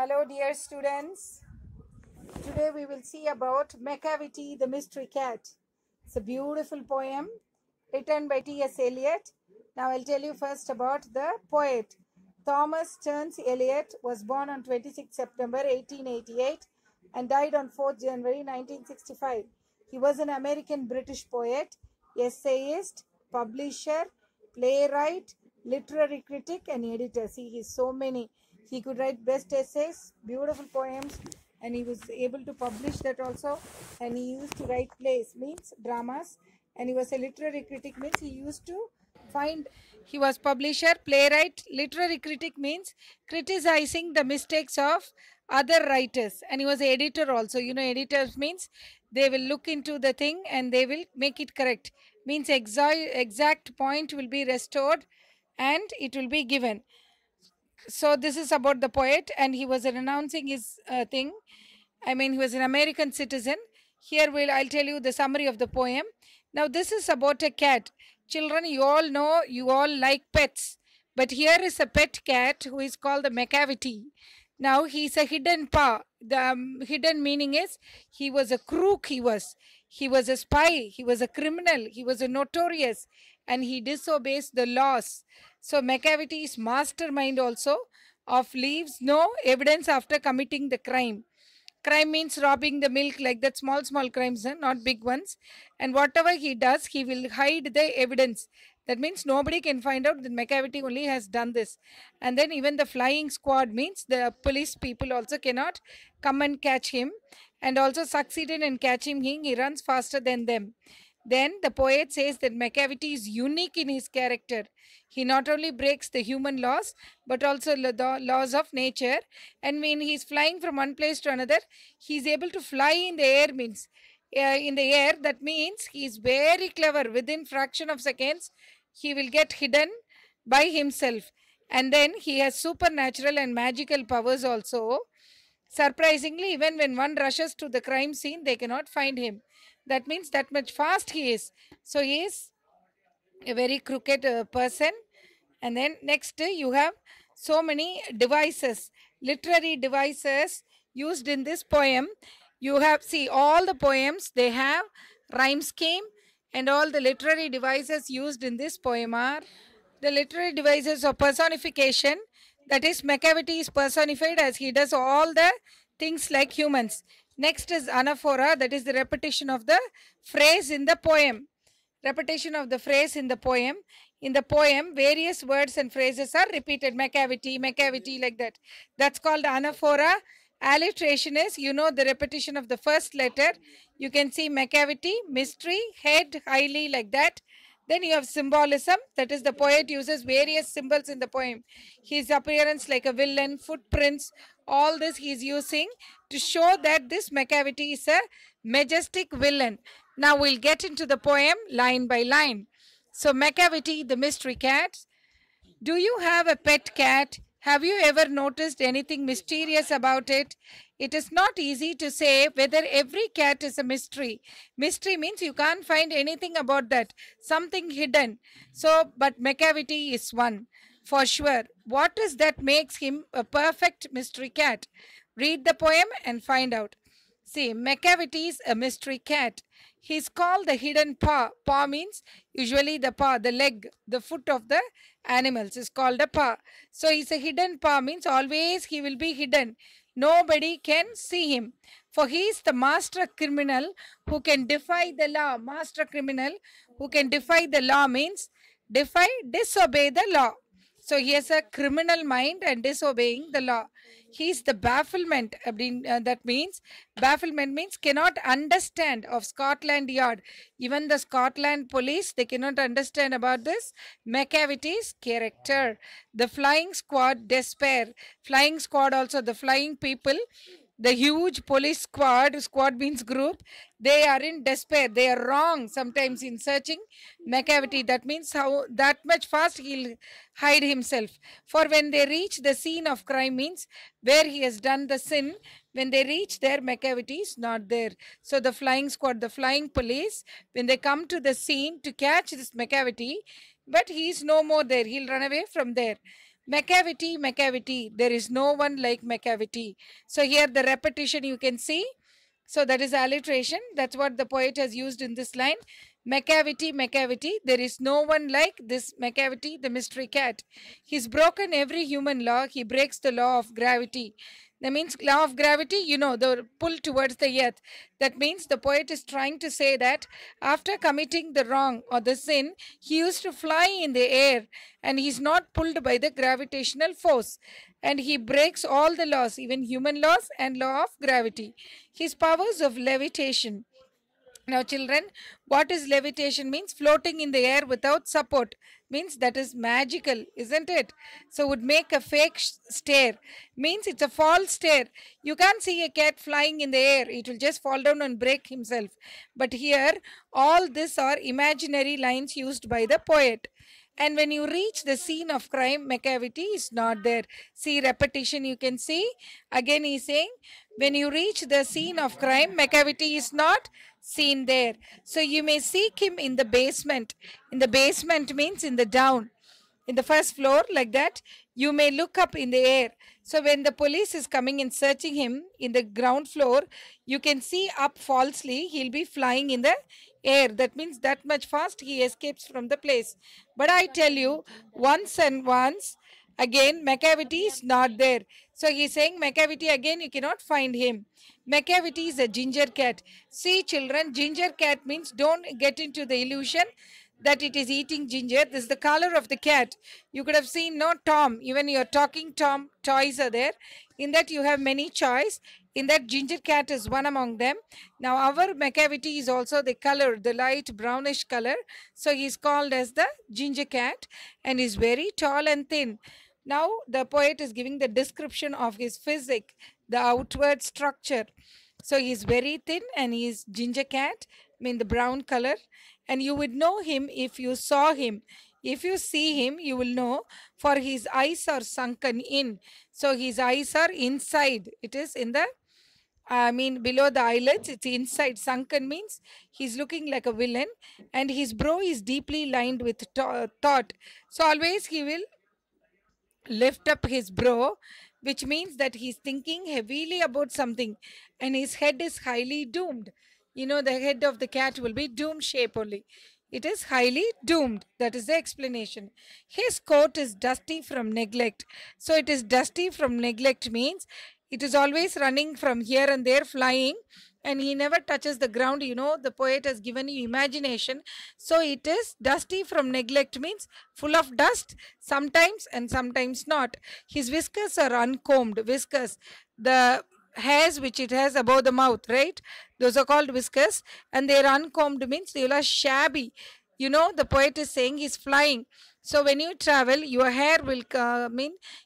Hello dear students. Today we will see about Macavity the Mystery Cat. It's a beautiful poem written by T.S.Eliot. Now I'll tell you first about the poet. Thomas Stearns Eliot was born on 26 September 1888 and died on 4th January 1965. He was an American-British poet, essayist, publisher, playwright, literary critic and editor. See, he's so many. He could write best essays, beautiful poems, and he was able to publish that also. And he used to write plays, means dramas, and he was a literary critic, means he used to find. He was publisher, playwright. Literary critic means criticizing the mistakes of other writers, and he was editor also. Editors means they will look into the thing and they will make it correct, means exact point will be restored and it will be given. So this is about the poet, and he was renouncing his thing. I mean, he was an American citizen. Here I'll tell you the summary of the poem. Now this is about a cat. Children, you all know, you all like pets, but here is a pet cat who is called the Macavity. Now he's a hidden paw. The hidden meaning is he was a crook. He was a spy. He was a criminal. He was a notorious, and he disobeys the laws. So Macavity is mastermind also of leaves no evidence after committing the crime. Crime means robbing the milk, like that, small crimes, not big ones. And whatever he does, he will hide the evidence. That means nobody can find out that Macavity only has done this. And then even the flying squad means the police people also cannot come and catch him. And also succeeded in catching him, he runs faster than them. Then the poet says that Macavity is unique in his character. He not only breaks the human laws, but also the laws of nature. And when he is flying from one place to another, he is able to fly in the air, means in the air. That means he is very clever. Within fraction of seconds, he will get hidden by himself. And then he has supernatural and magical powers also. Surprisingly, even when one rushes to the crime scene, they cannot find him. That means that much fast he is. So he is a very crooked person. And then next you have so many devices, literary devices used in this poem. You have, see, all the poems, they have rhyme scheme, and all the literary devices used in this poem are the literary devices of personification. That is, Macavity is personified as he does all the things like humans. Next is anaphora, that is the repetition of the phrase in the poem. Repetition of the phrase in the poem. In the poem, various words and phrases are repeated. Macavity, Macavity, like that. That's called anaphora. Alliteration is, the repetition of the first letter. You can see Macavity, mystery, head, highly, like that. Then you have symbolism, that is the poet uses various symbols in the poem. His appearance like a villain, footprints, all this he is using to show that this Macavity is a majestic villain. Now we'll get into the poem line by line. So Macavity, the mystery cat. Do you have a pet cat? Have you ever noticed anything mysterious about it? It is not easy to say whether every cat is a mystery. Mystery means you can't find anything about that, something hidden. So, but Macavity is one, for sure. What is that makes him a perfect mystery cat? Read the poem and find out. See, Macavity is a mystery cat. He's called the hidden paw. Paw means usually the paw, the leg, the foot of the animals is called a paw. So he's a hidden paw, means always he will be hidden. Nobody can see him. For he is the master criminal who can defy the law. Master criminal who can defy the law means disobey the law. So he has a criminal mind and disobeying the law. He is the bafflement. That means, bafflement means cannot understand of Scotland Yard. Even the Scotland police, they cannot understand about this Macavity's character. The flying squad, despair. Flying squad also, the flying people. The huge police squad means group, they are in despair. They are wrong sometimes in searching Macavity. That means how that much fast he'll hide himself. For when they reach the scene of crime means where he has done the sin, when they reach there, Macavity is not there. So the flying squad, the flying police, when they come to the scene to catch this Macavity, but he is no more there. He'll run away from there. Macavity, Macavity, there is no one like Macavity. So here the repetition you can see. So that is alliteration. That's what the poet has used in this line. Macavity, Macavity, there is no one like this Macavity, the mystery cat. He's broken every human law. He breaks the law of gravity. That means law of gravity, you know, the pull towards the earth. That means the poet is trying to say that after committing the wrong or the sin, he used to fly in the air and he's not pulled by the gravitational force. And he breaks all the laws, even human laws and law of gravity. His powers of levitation. Now, children, what is levitation means? Floating in the air without support means that is magical, isn't it? So, would make a fake stair means it's a false stair. You can't see a cat flying in the air, it will just fall down and break himself. But here, all these are imaginary lines used by the poet. And when you reach the scene of crime, Macavity is not there. See repetition, you can see. Again, he's saying, when you reach the scene of crime, Macavity is not seen there. So you may seek him in the basement. In the basement means in the down. In the first floor, like that, you may look up in the air. So when the police is coming and searching him in the ground floor, you can see up falsely, he'll be flying in the air. That means that much fast he escapes from the place. But I tell you, once and once again, Macavity is not there. So he's saying Macavity again, you cannot find him. Macavity is a ginger cat. See, children, ginger cat means don't get into the illusion that it is eating ginger. This is the color of the cat. You could have seen no Tom. Even your talking Tom toys are there. In that you have many choice. In that ginger cat is one among them. Now our Macavity is also the color, the light brownish color. So he is called as the ginger cat and is very tall and thin. Now the poet is giving the description of his physique, the outward structure. So he is very thin and he is ginger cat, I mean the brown color. And you would know him if you saw him. If you see him, you will know, for his eyes are sunken in. So his eyes are inside. It is in the, below the eyelids, it's inside. Sunken means he's looking like a villain, and his brow is deeply lined with thought. So always he will lift up his brow, which means that he's thinking heavily about something, and his head is highly doomed. You know, the head of the cat will be doom shape only. It is highly doomed. That is the explanation. His coat is dusty from neglect. So it is dusty from neglect means it is always running from here and there, flying, and he never touches the ground. You know, the poet has given you imagination. So it is dusty from neglect means full of dust sometimes and sometimes not. His whiskers are uncombed. Whiskers, the hairs which it has above the mouth, right? Those are called whiskers, and they are uncombed means they are shabby. You know, the poet is saying he's flying. So when you travel, your hair will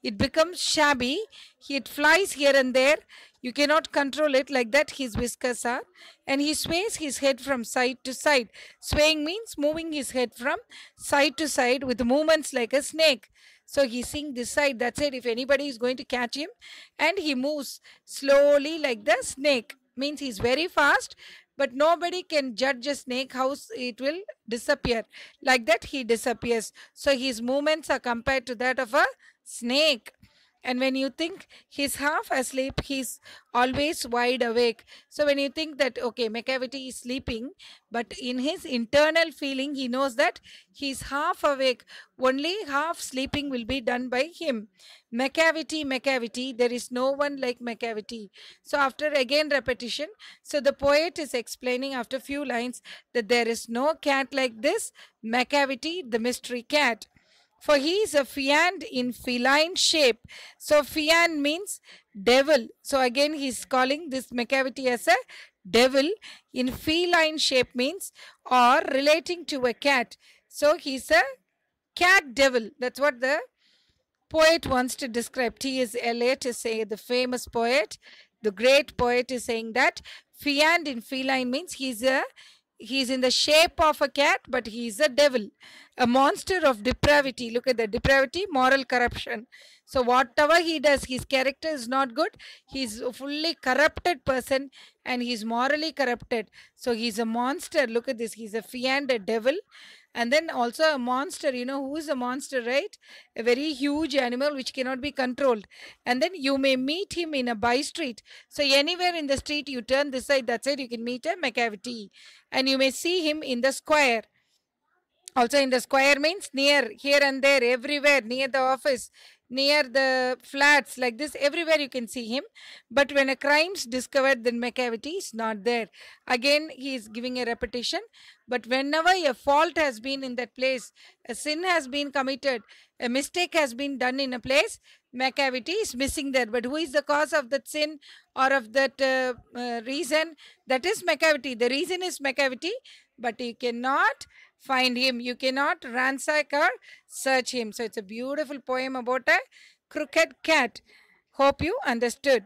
it becomes shabby. It flies here and there. You cannot control it, like that his whiskers are. And he sways his head from side to side. Swaying means moving his head from side to side with movements like a snake. So he's seeing this side, that's it. If anybody is going to catch him, and he moves slowly like the snake, means he's very fast, but nobody can judge a snake how it will disappear. Like that he disappears. So his movements are compared to that of a snake. And when you think he's half asleep, he's always wide awake. So when you think that, okay, Macavity is sleeping, but in his internal feeling, he knows that he's half awake. Only half sleeping will be done by him. Macavity, Macavity, there is no one like Macavity. So after again repetition, so the poet is explaining after few lines that there is no cat like this, Macavity, the mystery cat. For he is a fiend in feline shape. So fiend means devil. So again he is calling this Macavity as a devil. In feline shape means or relating to a cat. So he's a cat devil. That's what the poet wants to describe. T.S.Eliot is saying, the famous poet, the great poet is saying that fiend in feline means he's in the shape of a cat, but he is a devil, a monster of depravity. Look at the depravity, moral corruption. So whatever he does, his character is not good. He's a fully corrupted person, and he's morally corrupted. So he's a monster. Look at this. He's a fiend, a devil, And then also a monster, who is a monster, right? A very huge animal which cannot be controlled. And then you may meet him in a by street. So anywhere in the street you turn this side, that side, you can meet a Macavity. And you may see him in the square. Also in the square means near, here and there, everywhere, near the office, near the flats, like this, everywhere you can see him. But when a crime's discovered, then Macavity is not there. Again he is giving a repetition. But whenever a fault has been in that place, a sin has been committed, a mistake has been done in a place, Macavity is missing there. But who is the cause of that sin or of that reason? That is Macavity. The reason is Macavity, but you cannot find him. You cannot ransack or search him. So it's a beautiful poem about a crooked cat. Hope you understood.